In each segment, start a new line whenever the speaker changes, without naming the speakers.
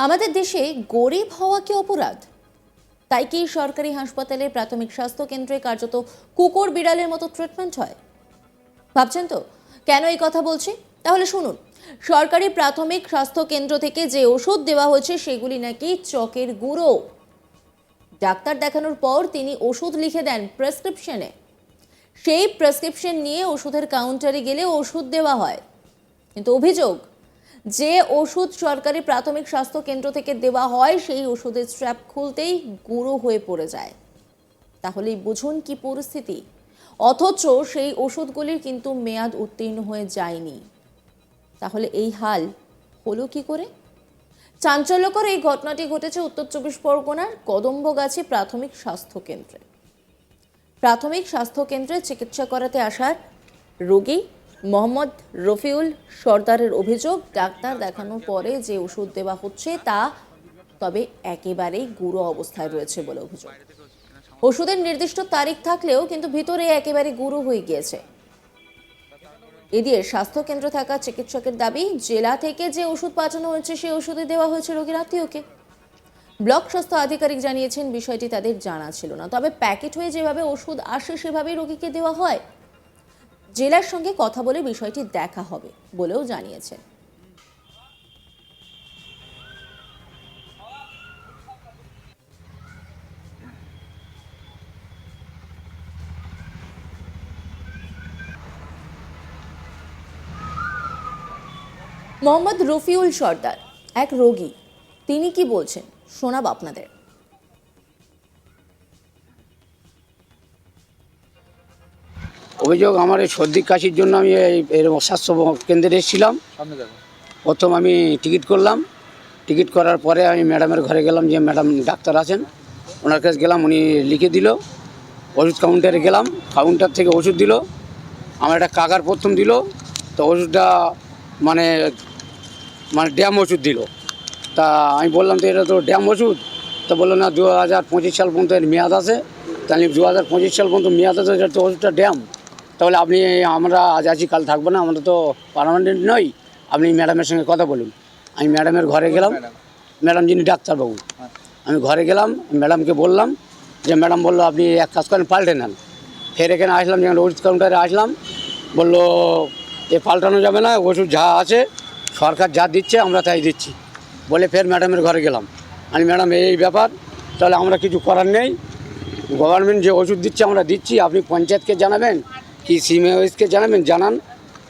আমাদের দেশে গরিব হওয়া কি অপরাধ? তাই কি সরকারি হাসপাতালে প্রাথমিক স্বাস্থ্য কেন্দ্রে কার্যত কুকুর বিড়ালের মতো ট্রিটমেন্ট হয়? ভাবছেন তো কেন এই কথা বলছি? তাহলে শুনুন, সরকারি প্রাথমিক স্বাস্থ্য কেন্দ্র থেকে যে ওষুধ দেওয়া হয়েছে সেগুলি নাকি চকের গুঁড়ো। ডাক্তার দেখানোর পর তিনি ওষুধ লিখে দেন প্রেসক্রিপশনে। সেই প্রেসক্রিপশন নিয়ে ওষুধের কাউন্টারে গেলে ওষুধ দেওয়া হয়, কিন্তু অভিযোগ যে ওষুধ সরকারি প্রাথমিক স্বাস্থ্য কেন্দ্র থেকে দেওয়া হয় সেই ওষুধের স্ট্র্যাপ খুলতেই গুঁড়ো হয়ে পড়ে যায়। তাহলেই বুঝুন কি পরিস্থিতি। অথচ সেই ওষুধগুলির কিন্তু মেয়াদ উত্তীর্ণ হয়ে যায়নি। তাহলে এই হাল হলো কি করে? চাঞ্চল্যকর এই ঘটনাটি ঘটেছে উত্তর চব্বিশ পরগনার কদম্বগাছি প্রাথমিক স্বাস্থ্য কেন্দ্রে। প্রাথমিক স্বাস্থ্য কেন্দ্রে চিকিৎসা করাতে আসার রোগী মোহাম্মদ রফিউল সর্দারের অভিযোগ, ডাক্তার দেখানোর পরে যে ওষুধ দেওয়া হচ্ছে তা তবে একেবারেই গুঁড়ো অবস্থায় রয়েছে বলে অভিযোগ। ওষুধের নির্দিষ্ট তারিখ থাকলেও কিন্তু ভিতরে একেবারে গুঁড়ো হয়ে গিয়েছে। এদিকে স্বাস্থ্য কেন্দ্রে থাকা চিকিৎসকের দাবি, জেলা থেকে যে ওষুধ পাঠানো হয়েছে সেই ওষুধে দেওয়া হয়েছে রোগীর আত্মীয়কে। ব্লক স্বাস্থ্য আধিকারিক জানিয়েছেন বিষয়টি তাদের জানা ছিল না, তবে প্যাকেট হয়ে যেভাবে ওষুধ আসে সেভাবেই রোগীকে দেওয়া হয়। জেলার সঙ্গে কথা বলে বিষয়টি দেখা হবে বলেও জানিয়েছেন। মোহাম্মদ রফিউল সর্দার এক রোগী, তিনি কি বলছেন শোনাব আপনাদের।
অভিযোগ, আমার এই সর্দি কাশির জন্য আমি এর স্বাস্থ্য কেন্দ্রে এসেছিলাম। প্রথম আমি টিকিট করলাম। টিকিট করার পরে আমি ম্যাডামের ঘরে গেলাম, যে ম্যাডাম ডাক্তার আছেন ওনার কাছে গেলাম, উনি লিখে দিল। ওষুধ কাউন্টারে গেলাম, কাউন্টার থেকে ওষুধ দিল। আমার একটা কাকার প্রথম দিল, তো ওষুধটা মানে ড্যাম ওষুধ দিল। তা আমি বললাম তো এটা তো ড্যাম ওষুধ। তো বললো না, 2025 সাল পর্যন্ত এর মেয়াদ আছে। তাহলে 2025 সাল পর্যন্ত মেয়াদ আছে, এটা তো ওষুধটা ড্যাম। তাহলে আপনি, আমরা আজ আছি কাল থাকবো না, আমরা তো পার্মানেন্ট নই, আপনি ম্যাডামের সঙ্গে কথা বলুন। আমি ম্যাডামের ঘরে গেলাম, ম্যাডাম যিনি ডাক্তারবাবু, আমি ঘরে গেলাম, ম্যাডামকে বললাম, যে ম্যাডাম বললো আপনি এক কাজ করেন, পাল্টে নেন। ফের এখানে আসলাম, যেখানে ওষুধ কাউন্টারে আসলাম, বললো এ পাল্টানো যাবে না, ওষুধ যা আছে সরকার যা দিচ্ছে আমরা তাই দিচ্ছি বলে ফের ম্যাডামের ঘরে গেলাম। আমি ম্যাডাম এই ব্যাপার, তাহলে আমরা কিছু করার নেই, গভর্নমেন্ট যে ওষুধ দিচ্ছে আমরা দিচ্ছি, আপনি পঞ্চায়েতকে জানাবেন কি সিএমএইচকে জানাবেন, জানান,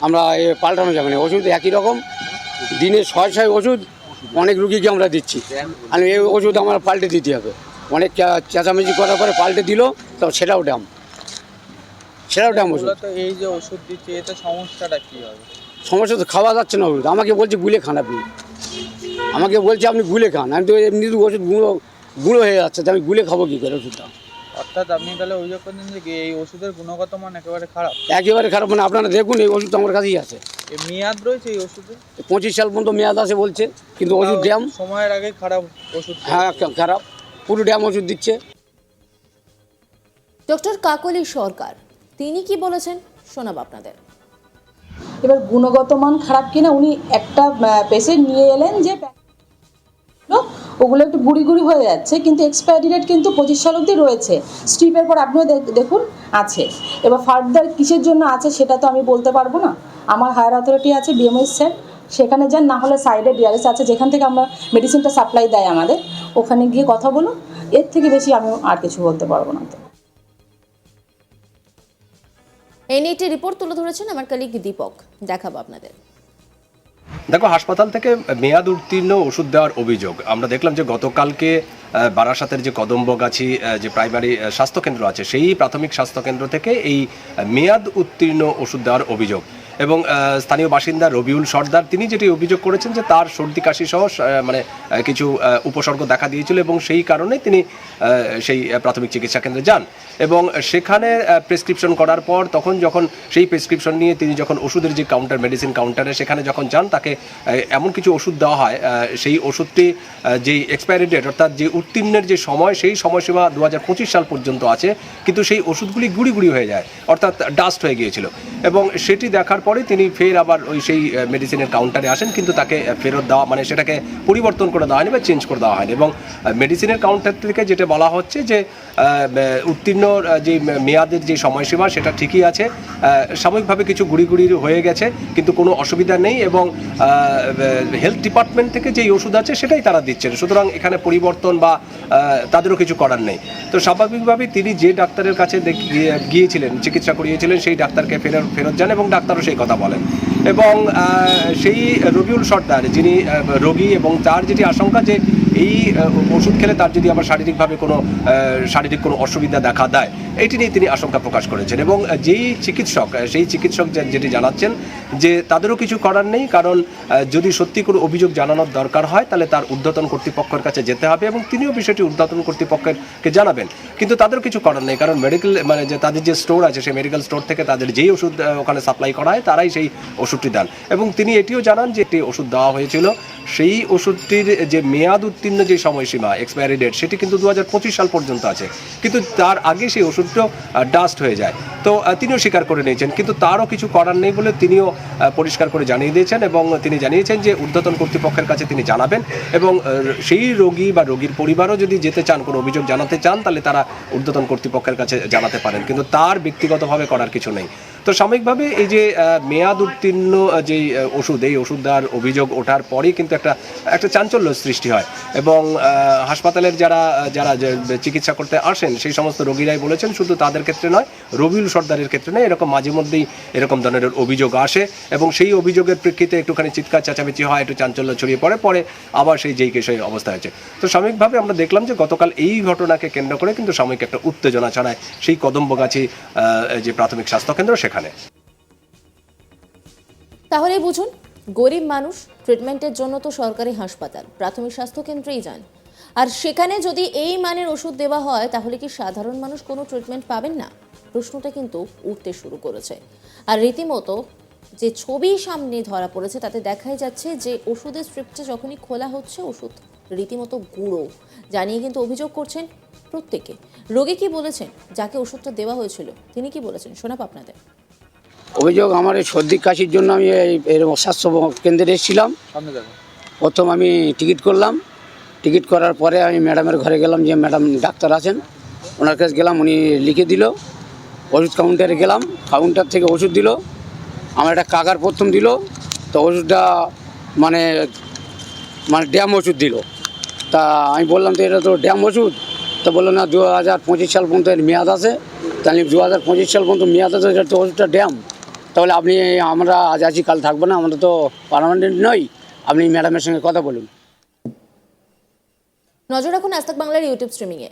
আমরা পাল্টানো যাবে না। ওষুধ একই রকম, দিনে 6 ওষুধ অনেক রুগীকে আমরা দিচ্ছি, আর এই ওষুধ আমার পাল্টে দিতে হবে। অনেক চেঁচামেচি করার পরে পাল্টে দিল, তো সেটাও ড্যাম ওষুধ।
এই যে ওষুধ দিচ্ছে এতে সমস্যাটা কি হবে?
সমস্যা তো খাওয়া যাচ্ছে না ওষুধ, আমাকে বলছে গুলে খান, আমাকে বলছে আপনি গুলে খান। আমি তো এমনি ওষুধ গুঁড়ো হয়ে যাচ্ছে, তো আমি গুলে খাবো কী করে ওষুধটা?
অর্থাৎ আপনি তাহলে অভিযোগ করছেন যে এই ওষুধের গুণগত মান একেবারে খারাপ?
একেবারে খারাপ, মানে আপনারা দেখুন, এই ওষুধ আমার কাছেই আছে।
এই মেয়াদ রয়েছে এই ওষুধে?
25 সাল পর্যন্ত মেয়াদ আছে বলছে, কিন্তু ওষুধ ড্যাম।
সময়ের আগে খারাপ ওষুধ?
হ্যাঁ খারাপ, পুরো ড্যাম ওষুধ দিচ্ছে।
ডক্টর কাকলি সরকার তিনি কি বলেছেন শোনাব আপনাদের।
এবার গুণগত মান খারাপ কিনা, উনি একটা পেশেন্ট নিয়ে এলেন যে ওগুলো একটু গুঁড়ি গুঁড়ি হয়ে যাচ্ছে, কিন্তু এক্সপায়ারি ডেট কিন্তু 25 সাল অবধি রয়েছে। স্ট্রিপের পর আপনিও দেখুন আছে। এবার ফার্দার কিসের জন্য আছে সেটা তো আমি বলতে পারবো না। আমার হায়ার অথরিটি আছে বিএমএস স্যার, সেখানে যান, না হলে সাইডে ডিআরএস আছে যেখান থেকে আমরা মেডিসিনটা সাপ্লাই দেয় আমাদের, ওখানে গিয়ে কথা বলুন। এর থেকে বেশি আমি আর কিছু বলতে পারবো না। তো
এনএটি রিপোর্ট তুলে ধরেছেন আমার কলিগ দীপক, দেখাবো আপনাদের।
দেখো, হাসপাতাল থেকে মেয়াদ উত্তীর্ণ ওষুধ দেওয়ার অভিযোগ আমরা দেখলাম যে গতকালকে বারাসাতের যে কদম্বগাছি যে প্রাইমারি স্বাস্থ্যকেন্দ্র আছে সেই প্রাথমিক স্বাস্থ্যকেন্দ্র থেকে এই মেয়াদ উত্তীর্ণ ওষুধ দেওয়ার অভিযোগ। এবং স্থানীয় বাসিন্দা রবিউল সর্দার তিনি যেটি অভিযোগ করেছেন যে তার সর্দি কাশি সহ মানে কিছু উপসর্গ দেখা দিয়েছিল এবং সেই কারণে তিনি সেই প্রাথমিক চিকিৎসা কেন্দ্রে যান এবং সেখানে প্রেসক্রিপশন করার পর তখন যখন সেই প্রেসক্রিপশন নিয়ে তিনি যখন ওষুধের যে কাউন্টার, মেডিসিন কাউন্টারে সেখানে যখন যান, তাকে এমন কিছু ওষুধ দেওয়া হয়, সেই ওষুধটি যেই এক্সপায়ারি ডেট অর্থাৎ যে উত্তীর্ণের যে সময়, সেই সময়সীমা 2025 সাল পর্যন্ত আছে, কিন্তু সেই ওষুধগুলি গুঁড়ি গুঁড়ি হয়ে যায়, অর্থাৎ ডাস্ট হয়ে গিয়েছিল। এবং সেটি দেখার পরে তিনি ফের আবার ওই সেই মেডিসিনের কাউন্টারে আসেন, কিন্তু তাকে ফেরত দেওয়া মানে সেটাকে পরিবর্তন করে দেওয়া হয়নি বা চেঞ্জ করে দেওয়া হয়নি। এবং মেডিসিনের কাউন্টার থেকে যেটা বলা হচ্ছে যে উত্তীর্ণ যে মেয়াদের যে সময়সীমা সেটা ঠিকই আছে, সাময়িকভাবে কিছু গুড়ি হয়ে গেছে কিন্তু কোনো অসুবিধা নেই, এবং হেলথ ডিপার্টমেন্ট থেকে যেই ওষুধ আছে সেটাই তারা দিচ্ছেন, সুতরাং এখানে পরিবর্তন বা তাদেরও কিছু করার নেই। তো স্বাভাবিকভাবেই তিনি যে ডাক্তারের কাছে গিয়েছিলেন, চিকিৎসা করিয়েছিলেন, সেই ডাক্তারকে ফেরত যান এবং ডাক্তারও সেই কথা বলেন। এবং সেই রবিউল সর্দার যিনি রোগী, এবং তার যেটি আশঙ্কা যে এই ওষুধ খেলে তার যদি আবার শারীরিক কোনো অসুবিধা দেখা দেয়, এইটি নিয়ে তিনি আশঙ্কা প্রকাশ করেছেন। এবং সেই চিকিৎসক যেটি জানাচ্ছেন যে তাদেরও কিছু করার নেই, কারণ যদি সত্যি কোনো অভিযোগ জানানোর দরকার হয় তাহলে তার ঊর্ধ্বতন কর্তৃপক্ষের কাছে যেতে হবে এবং তিনিও বিষয়টি ঊর্ধ্বতন কর্তৃপক্ষকে জানাবেন। কিন্তু তাদেরও কিছু করার নেই, কারণ মেডিকেল মানে যে তাদের যে স্টোর আছে সেই মেডিকেল স্টোর থেকে তাদের যেই ওষুধ ওখানে সাপ্লাই করা হয় তারাই সেই ওষুধটি দেন। এবং তিনি এটিও জানান যে একটি ওষুধ দেওয়া হয়েছিল, সেই ওষুধটির যে মেয়াদ উত্তীর্ণ যে সময়সীমা এক্সপায়ারি ডেট সেটি কিন্তু 2025 সাল পর্যন্ত আছে, কিন্তু তার আগে সেই ওষুধটাও ডাস্ট হয়ে যায়। তো তিনিও স্বীকার করে নিয়েছেন, কিন্তু তারও কিছু করার নেই বলে তিনিও পরিষ্কার করে জানিয়ে দিয়েছেন। এবং তিনি জানিয়েছেন যে ঊর্ধ্বতন কর্তৃপক্ষের কাছে তিনি জানাবেন, এবং সেই রোগী বা রোগীর পরিবারও যদি যেতে চান, কোনো অভিযোগ জানাতে চান, তাহলে তারা ঊর্ধ্বতন কর্তৃপক্ষের কাছে জানাতে পারেন, কিন্তু তার ব্যক্তিগতভাবে করার কিছু নেই। তো সাময়িকভাবে এই যে মেয়াদ উত্তীর্ণ যে ওষুধ, এই ওষুধ দেওয়ার অভিযোগ ওঠার পরেই কিন্তু একটা চাঞ্চল্য সৃষ্টি হয়। এবং হাসপাতালের যারা চিকিৎসা করতে আসেন সেই সমস্ত রোগীরাই বলেছেন, শুধু তাদের ক্ষেত্রে নয়, রবিউল সর্দারের ক্ষেত্রে নয়, এরকম মাঝে মধ্যেই এরকম ধরনের অভিযোগ আসে, এবং সেই অভিযোগের প্রেক্ষিতে একটুখানি চিৎকার চেঁচামেচি হয়, একটু চাঞ্চল্য ছড়িয়ে পরে আবার যেই সেই অবস্থা হয়েছে। তো সাময়িকভাবে আমরা দেখলাম যে গতকাল এই ঘটনাকে কেন্দ্র করে কিন্তু সাময়িক একটা উত্তেজনা ছড়ায় সেই কদম্বগাছি যে প্রাথমিক স্বাস্থ্যকেন্দ্র সেখানে।
তাহলে বুঝুন, গরিব মানুষ ট্রিটমেন্টের জন্য তো সরকারি হাসপাতাল, প্রাথমিক স্বাস্থ্যকেন্দ্রেই যান, আর সেখানে যদি এই মানের ওষুধ দেওয়া হয় তাহলে কি সাধারণ মানুষ কোনো ট্রিটমেন্ট পাবেন না? প্রশ্নটা কিন্তু উঠতে শুরু করেছে। আর রীতিমতো যে ছবি সামনে ধরা পড়েছে তাতে দেখাই যাচ্ছে যে ওষুধের স্ট্রিপটা যখনই খোলা হচ্ছে ওষুধ রীতিমতো গুঁড়ো জানিয়ে কিন্তু অভিযোগ করছেন প্রত্যেকে। রোগী কি বলেছেন, যাকে ওষুধটা দেওয়া হয়েছিল তিনি কি বলেছেন, শোনাব আপনাদের।
অভিযোগ, আমার এই সর্দি কাশির জন্য আমি এর স্বাস্থ্য কেন্দ্রে এসেছিলাম। প্রথম আমি টিকিট করলাম, টিকিট করার পরে আমি ম্যাডামের ঘরে গেলাম, যে ম্যাডাম ডাক্তার আছেন ওনার কাছে গেলাম, উনি লিখে দিল। ওষুধ কাউন্টারে গেলাম, কাউন্টার থেকে ওষুধ দিল, আমার একটা কাকার প্রথম দিল, তো ওষুধটা মানে ড্যাম ওষুধ দিল। তা আমি বললাম তো এটা তো ড্যাম ওষুধ, তো বললো না 2025 সাল পর্যন্ত এর মেয়াদ আছে। তাহলে 2025 সাল পর্যন্ত মেয়াদ আছে, এটা তো ওষুধটা ড্যাম, তাহলে আমরা আজ আছি কাল থাকবো না, আমরা তো পার্মানেন্ট নই, আপনি ম্যাডামের সঙ্গে কথা বলুন।
নজর রাখুন আজ তাক বাংলার ইউটিউব স্ট্রিমিংয়ে।